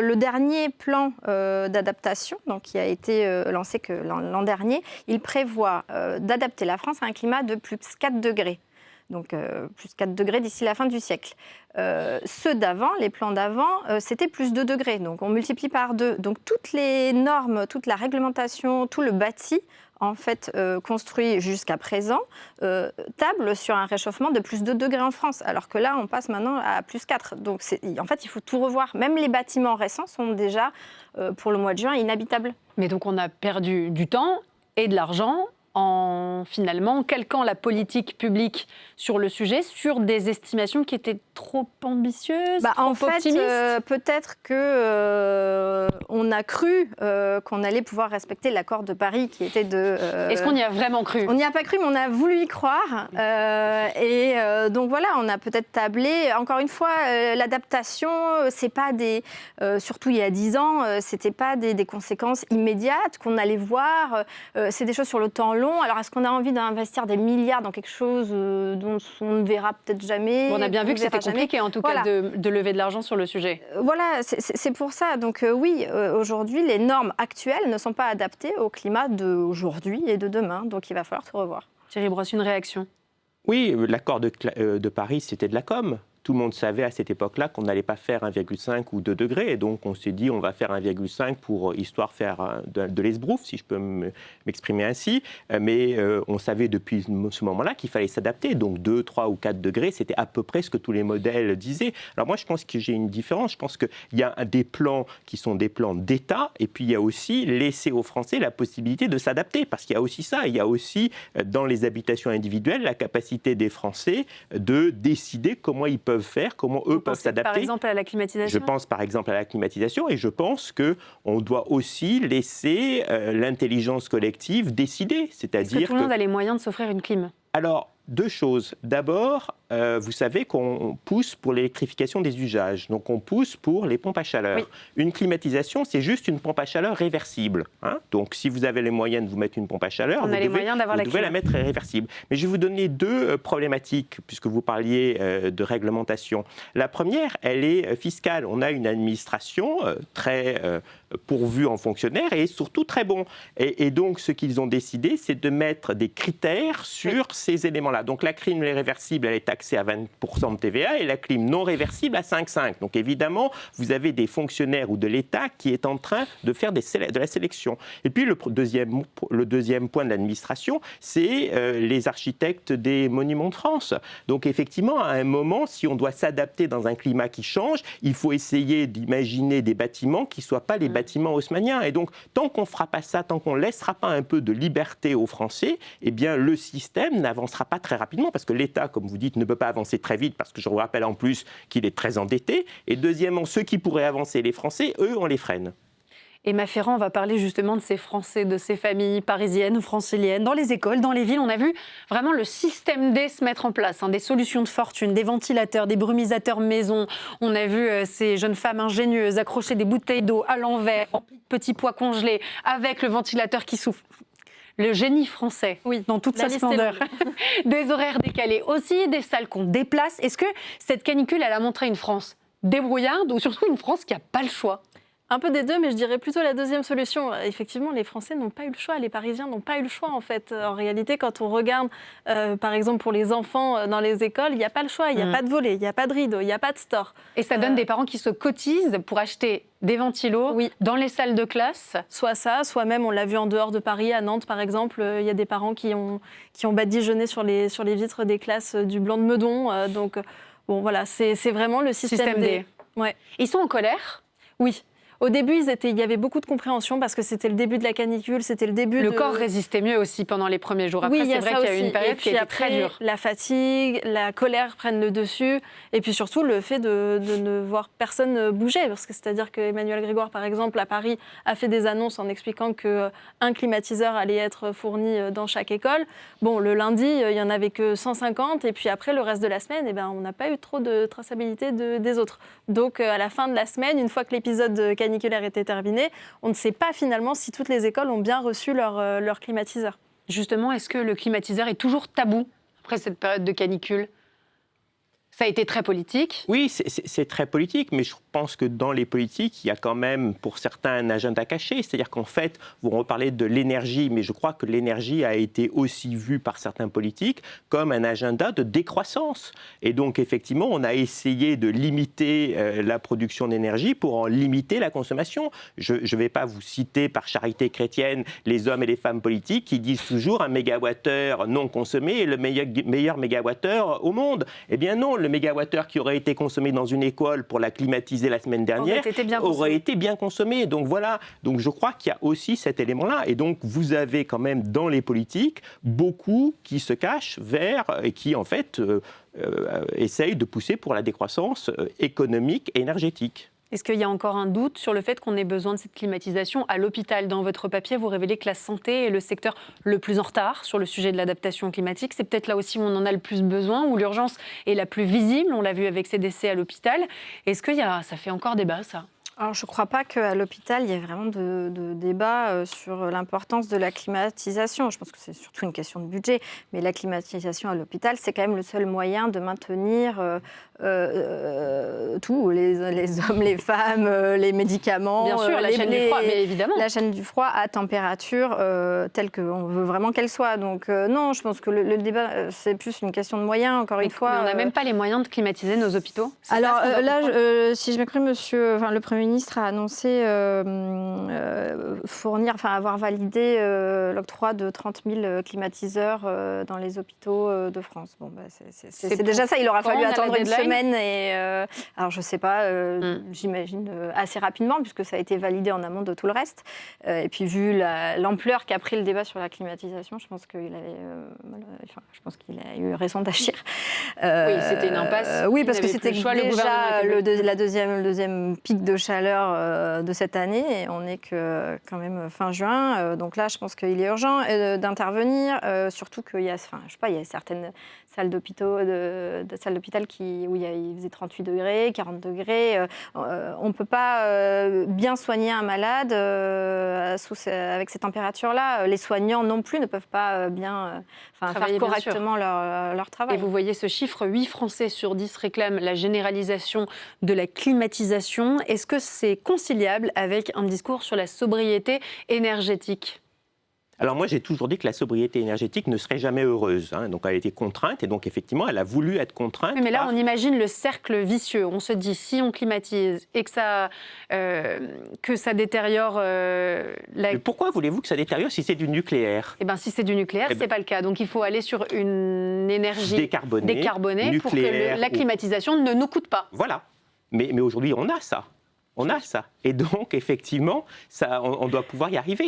le dernier plan d'adaptation, donc, qui a été lancé que l'an dernier, il prévoit d'adapter la France à un climat de plus 4 degrés. Donc plus 4 degrés d'ici la fin du siècle. Ceux d'avant, les plans d'avant, c'était plus 2 degrés. Donc on multiplie par 2. Donc toutes les normes, toute la réglementation, tout le bâti, en fait, construit jusqu'à présent, table sur un réchauffement de plus 2 degrés en France. Alors que là, on passe maintenant à plus 4. Donc en fait, il faut tout revoir. Même les bâtiments récents sont déjà, pour le mois de juin, inhabitables. Mais donc on a perdu du temps et de l'argent en finalement calquant la politique publique sur le sujet, sur des estimations qui étaient trop ambitieuses, trop optimistes. Peut-être qu'on a cru qu'on allait pouvoir respecter l'accord de Paris qui était de... Est-ce qu'on y a vraiment cru ? On n'y a pas cru, mais on a voulu y croire. Donc voilà, on a peut-être tablé. Encore une fois, l'adaptation, c'est pas des... surtout il y a 10 ans, c'était pas des conséquences immédiates qu'on allait voir. C'est des choses sur le temps long. Alors, est-ce qu'on a envie d'investir des milliards dans quelque chose dont on ne verra peut-être jamais ? On a bien vu que c'était compliqué, en tout cas, de lever de l'argent sur le sujet. Voilà, c'est pour ça. Donc oui, aujourd'hui, les normes actuelles ne sont pas adaptées au climat d'aujourd'hui et de demain. Donc il va falloir tout revoir. Thierry Brosse, une réaction ? Oui, l'accord de Paris, c'était de la com'. Tout le monde savait à cette époque-là qu'on n'allait pas faire 1,5 ou 2 degrés. Et donc, on s'est dit, on va faire 1,5 pour histoire faire de l'esbrouf, si je peux m'exprimer ainsi. Mais on savait depuis ce moment-là qu'il fallait s'adapter. Donc, 2, 3 ou 4 degrés, c'était à peu près ce que tous les modèles disaient. Alors moi, je pense que j'ai une différence. Je pense qu'il y a des plans qui sont des plans d'État. Et puis, il y a aussi laisser aux Français la possibilité de s'adapter. Parce qu'il y a aussi ça. Il y a aussi, dans les habitations individuelles, la capacité des Français de décider comment ils peuvent faire, comment eux peuvent s'adapter. Par exemple à la climatisation ? Je pense par exemple à la climatisation et je pense qu'on doit aussi laisser l'intelligence collective décider. C'est-à-dire Est-ce que tout le monde a les moyens de s'offrir une clim ? Alors, 2 choses. D'abord, vous savez qu'on pousse pour l'électrification des usages. Donc, on pousse pour les pompes à chaleur. Oui. Une climatisation, c'est juste une pompe à chaleur réversible. Hein. Donc, si vous avez les moyens de vous mettre une pompe à chaleur, vous devez la mettre réversible. Mais je vais vous donner 2 problématiques, puisque vous parliez de réglementation. La première, elle est fiscale. On a une administration très pourvue en fonctionnaires et surtout très bon. Et donc, ce qu'ils ont décidé, c'est de mettre des critères sur ces éléments-là. Donc la clim réversible, elle est taxée à 20% de TVA et la clim non réversible à 5,5%. Donc évidemment, vous avez des fonctionnaires ou de l'État qui est en train de faire de la sélection. Et puis le deuxième point de l'administration, c'est les architectes des monuments de France. Donc effectivement, à un moment, si on doit s'adapter dans un climat qui change, il faut essayer d'imaginer des bâtiments qui ne soient pas les bâtiments haussmanniens. Et donc, tant qu'on ne fera pas ça, tant qu'on ne laissera pas un peu de liberté aux Français, eh bien le système n'avancera pas très rapidement parce que l'État, comme vous dites, ne peut pas avancer très vite parce que je vous rappelle en plus qu'il est très endetté. Et deuxièmement, ceux qui pourraient avancer, les Français, eux, on les freine. Emma Ferrand, on va parler justement de ces Français, de ces familles parisiennes, franciliennes, dans les écoles, dans les villes. On a vu vraiment le système D se mettre en place, des solutions de fortune, des ventilateurs, des brumisateurs maison. On a vu ces jeunes femmes ingénieuses accrocher des bouteilles d'eau à l'envers, en petits pois congelés, avec le ventilateur qui souffle. Le génie français, dans toute sa splendeur. Des horaires décalés aussi, des salles qu'on déplace. Est-ce que cette canicule, elle a montré une France débrouillarde ou surtout une France qui n'a pas le choix ? Un peu des deux, mais je dirais plutôt la deuxième solution. Effectivement, les Français n'ont pas eu le choix, les Parisiens n'ont pas eu le choix en fait. En réalité, quand on regarde, par exemple pour les enfants dans les écoles, il n'y a pas le choix, il n'y a pas de volet, il n'y a pas de rideau, il n'y a pas de store. Et ça donne des parents qui se cotisent pour acheter des ventilos dans les salles de classe. Soit ça, soit même, on l'a vu en dehors de Paris, à Nantes par exemple, il y a des parents qui ont badigeonné sur les vitres des classes du Blanc de Meudon. Donc bon voilà, c'est vraiment le système D. Ouais. Ils sont en colère ? Oui. Au début, il y avait beaucoup de compréhension parce que c'était le début de la canicule, c'était le début Le corps résistait mieux aussi pendant les premiers jours. Après, c'est vrai qu'il y a eu une période qui était très dure. La fatigue, la colère prennent le dessus. Et puis surtout, le fait de ne voir personne bouger. Parce que c'est-à-dire qu'Emmanuel Grégoire, par exemple, à Paris, a fait des annonces en expliquant qu'un climatiseur allait être fourni dans chaque école. Bon, le lundi, il n'y en avait que 150. Et puis après, le reste de la semaine, on n'a pas eu trop de traçabilité des autres. Donc, à la fin de la semaine, une fois que l'épisode caniculaire était terminé, on ne sait pas finalement si toutes les écoles ont bien reçu leur climatiseur. Justement, est-ce que le climatiseur est toujours tabou après cette période de canicule ? Ça a été très politique. Oui, c'est très politique, mais je pense que dans les politiques, il y a quand même, pour certains, un agenda caché. C'est-à-dire qu'en fait, vous reparlez de l'énergie, mais je crois que l'énergie a été aussi vue par certains politiques comme un agenda de décroissance. Et donc, effectivement, on a essayé de limiter la production d'énergie pour en limiter la consommation. Je ne vais pas vous citer par charité chrétienne les hommes et les femmes politiques qui disent toujours un mégawattheure non consommé est le meilleur mégawattheure au monde. Eh bien non, le mégawattheure qui aurait été consommé dans une école pour la climatiser la semaine dernière aurait été bien consommé. Donc voilà, donc je crois qu'il y a aussi cet élément-là. Et donc vous avez quand même dans les politiques beaucoup qui se cachent vers et qui en fait essayent de pousser pour la décroissance économique et énergétique. Est-ce qu'il y a encore un doute sur le fait qu'on ait besoin de cette climatisation à l'hôpital? Dans votre papier, vous révélez que la santé est le secteur le plus en retard sur le sujet de l'adaptation climatique. C'est peut-être là aussi où on en a le plus besoin, où l'urgence est la plus visible. On l'a vu avec ces décès à l'hôpital. Est-ce que ça fait encore débat, ça? Alors, je ne crois pas qu'à l'hôpital, il y ait vraiment de débat sur l'importance de la climatisation. Je pense que c'est surtout une question de budget. Mais la climatisation à l'hôpital, c'est quand même le seul moyen de maintenir tout, les hommes, les femmes, les médicaments. Bien sûr, la chaîne du froid, mais évidemment. La chaîne du froid à température telle qu'on veut vraiment qu'elle soit. Donc non, je pense que le débat, c'est plus une question de moyens, encore une fois. Mais on n'a même pas les moyens de climatiser nos hôpitaux. Alors si je m'exprime, le Premier ministre a annoncé avoir validé l'octroi de 30 000 climatiseurs dans les hôpitaux de France. Bon, c'est déjà ça, il aura fallu attendre une semaine. Et, alors je ne sais pas, j'imagine assez rapidement, puisque ça a été validé en amont de tout le reste. Et puis vu l'ampleur qu'a pris le débat sur la climatisation, je pense qu'il a eu raison d'agir. Oui, c'était une impasse. Oui, parce que c'était déjà le deuxième pic de chaleur de cette année, et on n'est que quand même fin juin. Donc là, je pense qu'il est urgent d'intervenir, surtout qu'il y a, il y a certaines salles d'hôpital où il faisait 38 degrés, 40 degrés. On ne peut pas bien soigner un malade avec ces températures-là. Les soignants non plus ne peuvent pas bien faire correctement leur travail. Et vous voyez ce chiffre, 8 Français sur 10 réclament la généralisation de la climatisation. Est-ce que c'est conciliable avec un discours sur la sobriété énergétique ? Alors moi, j'ai toujours dit que la sobriété énergétique ne serait jamais heureuse. Donc elle a été contrainte et donc effectivement, elle a voulu être contrainte. Oui, mais là, on imagine le cercle vicieux. On se dit, si on climatise et que ça détériore Mais pourquoi voulez-vous que ça détériore si c'est du nucléaire ? Eh bien, si c'est du nucléaire, c'est pas le cas. Donc il faut aller sur une énergie décarbonée pour que la climatisation ne nous coûte pas. Voilà. Mais aujourd'hui, on a ça. On a ça. Et donc, effectivement, on doit pouvoir y arriver.